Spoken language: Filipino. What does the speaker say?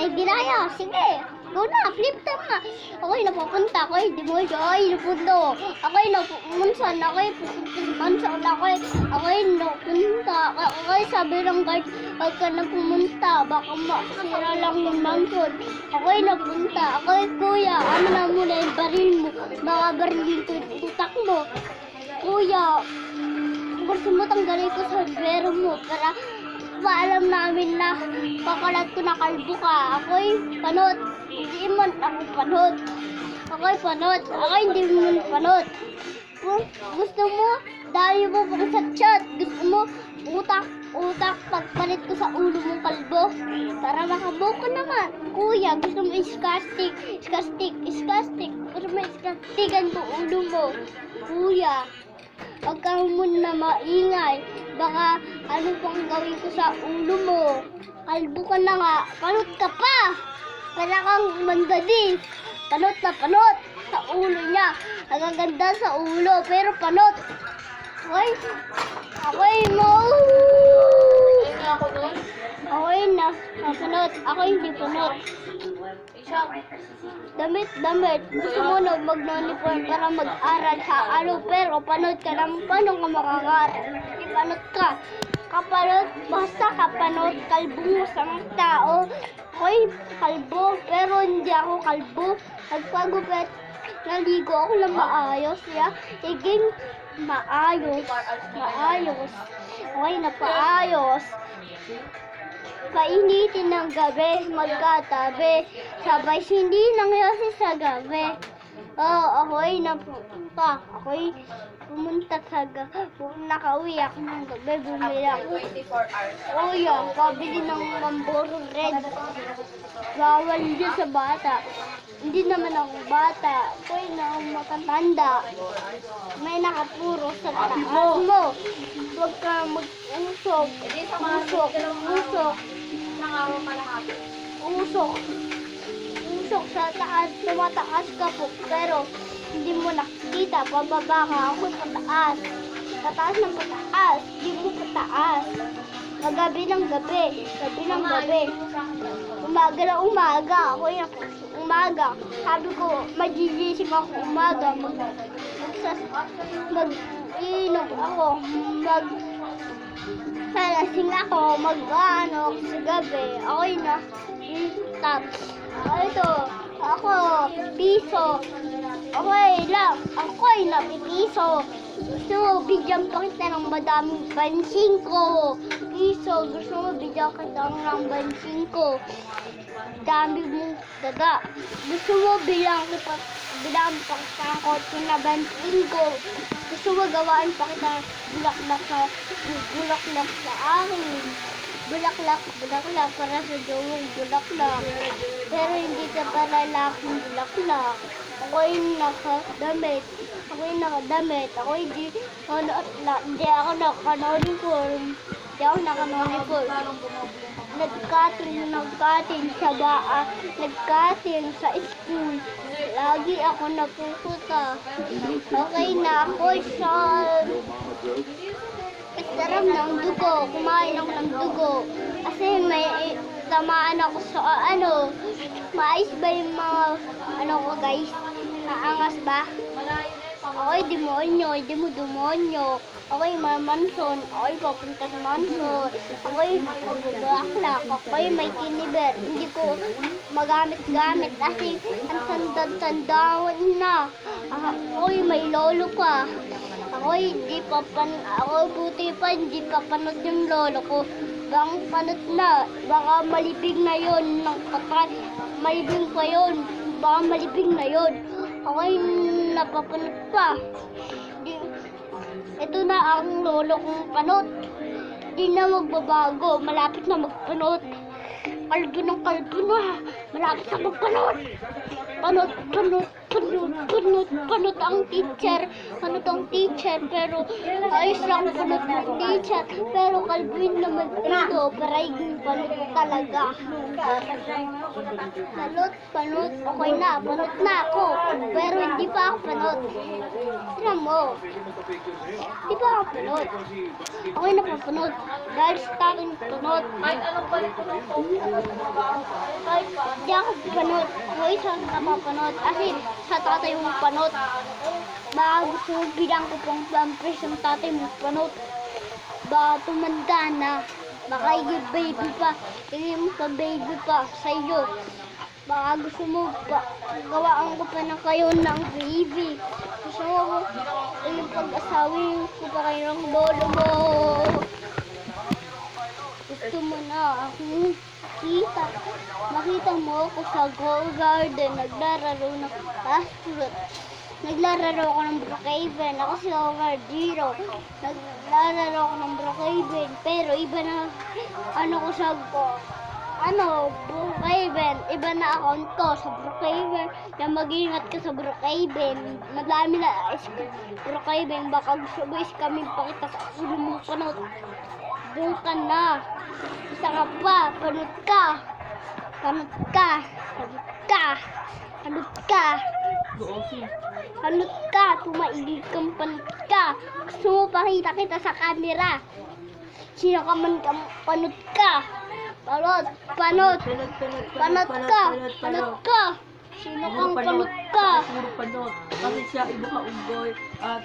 may ginaya. Sige. Go na, flip time na. Ako'y napapunta, ako'y demoy, ako'y napunto. Ako'y napumunsan, ako'y pupunta sa mansan, ako'y napunta. Ako'y sabi ng guard, huwag ka na pumunta, baka masira lang yung mansion. Ako'y napunta, ako'y kuya, ano na muna yung baril mo, mga baril yung utak mo. Kuya, gusto mo tanggalin ko sa bero mo para maalam namin na pakalat ko na kalbo ka. Ako'y panot. Hindi mo ako panot. Ako'y panot. Ako hindi mo panot. Kung gusto mo, dahil mo pang sa chat. Gusto mo, utak, pagpalit ko sa ulo mong kalbo. Para makabuo ka naman. Kuya, gusto mo iskastik. Gusto mo iskastikan ko ulo mo. Kuya, huwag ka muna maingay. Baka ano pang gawin ko sa ulo mo. Kalbo ka na nga. Panot ka pa. Para kang mandadis. Panot na panot. Sa ulo niya. Ang ganda sa ulo. Pero panot. Ako'y mo. Ako'y na. Panot. Ako hindi panot. Damit. Gusto mo na mag-uniform para mag-aral sa ano, pero panot ka lang. Paano ka makakaral? Panot ka. Kapanot, basta kapanot, kalbo mo sa mga tao. Ako'y kalbo, pero hindi ako kalbo. Nagpagupit, naligo ako lang maayos. Higing maayos. Ako'y napaayos. Kainitin ng gabi, magkatabi. Sabay hindi nangyari sa gabi. Ako'y napunta. Ako'y pumunta sa gabi. Nakauwi ako ng gabi. Bumili ako. Kuya, pabili ng Marlboro Red. Bawal dyan sa bata. Hindi naman ako bata. Ako'y makatanda. May nakapuro sa taas mo. Huwag ka mag-usok. Usok sa taas. Tumataas ka po. Pero hindi mo nakikita. Pababa ka. Ako pataas. Pataas ng pataas. Hindi mo pataas. Gabi ng gabi. Umaga na umaga. Ako yung umaga. Sabi ko, magigising ako umaga. Mag-inom ako. Salasing ako. Mag-ano sa gabi. Ako'y na-stop. Ito. Ako. Piso. Ako'y napipiso. Gusto mo, bigyan pa kita ng madaming bansing ko. Piso, gusto mo, bigyan kita ng bansing ko. Dami mong daga. Gusto mo, bilang pa kita ng kotse na bansing ko. Gusto mo, gawaan pa kita bulaklak sa akin. Bulaklak, para sa jowong bulaklak. Pero hindi ka para laking bulaklak. Ako'y nakadamit. Ako hindi ako naka-uniform. Nag-cutting sa baa. Nag-cutting sa school. Lagi ako napupunta. Okay na ako sa pagdaram ng dugo. Kumain ako ng dugo. Kasi may tamaan ako sa maayos ba yung mga ko guys? Naangas ba? Ako'y demonyo, hindi mo demonyo. Ako'y mamanson, ako'y papunta sa manson. Ako'y magbulaklak, ako'y may kiniber. Hindi ko magamit-gamit kasi ang tanda-tandaan na. Ako'y may lolo pa. Ako'y buti pa, hindi pa panot yung lolo ko. Bang panot na, baka malibig na yun ng patay. Malibig pa yun, baka malibig na yun. Ako'y napapanot pa. Ito na ang lolo kong panot. Di na magbabago. Malapit na magpanot. Kalbo ng kalbo na. Malapit na magpanot. Panot ang teacher. Panot ang teacher. Pero ayos lang panot ng teacher. Pero kalbuin naman ito. Paraiging panot talaga. Panot. Okay na. Panot na ako. Pero hindi pa ako panot. Tignan mo. Hindi pa ako panot. Okay na panot. Dahil sa akin panot. Kahit anong balik ko ng phone. Kahit Hindi ako panot. Ako isa na napapanood. Kasi sa tatay mong panot. Baka gusto mo bilang ko pang pampers ang tatay mong panot. Baka tumanda na. Baka yung baby pa. Hindi mo pa baby pa sa iyo. Baka gusto mo pa. Gawaan ko pa na kayo ng baby. Gusto mo yung pag-asawin ko pa kayo ng lolo mo. Gusto mo na akong kita. Makita mo ako sa Go Garden. Naglalaro ng fast fruit. Naglalaro ako ng Brookhaven. Ako si Over Zero. Naglalaro ako ng Brookhaven. Pero iba na ano ko sa Brookhaven. Iba na account ko sa Brookhaven. Na mag-ingat ka sa Brookhaven. Madami na Brookhaven. Baka gusto mo kami pakita sa ulo mong panot. Doon ka na. Isa ka pa. Panot ka. Panot ka. Panot ka. Panot ka. Panot ka. Tumailig kang panot ka. Gusto mo pakita kita sa camera. Sino ka man ka. Panot ka. Panot. Panot. Panot ka. Panot ka. Sino kang panot ka. Puro panot. Kasi siya iba ka unggoy at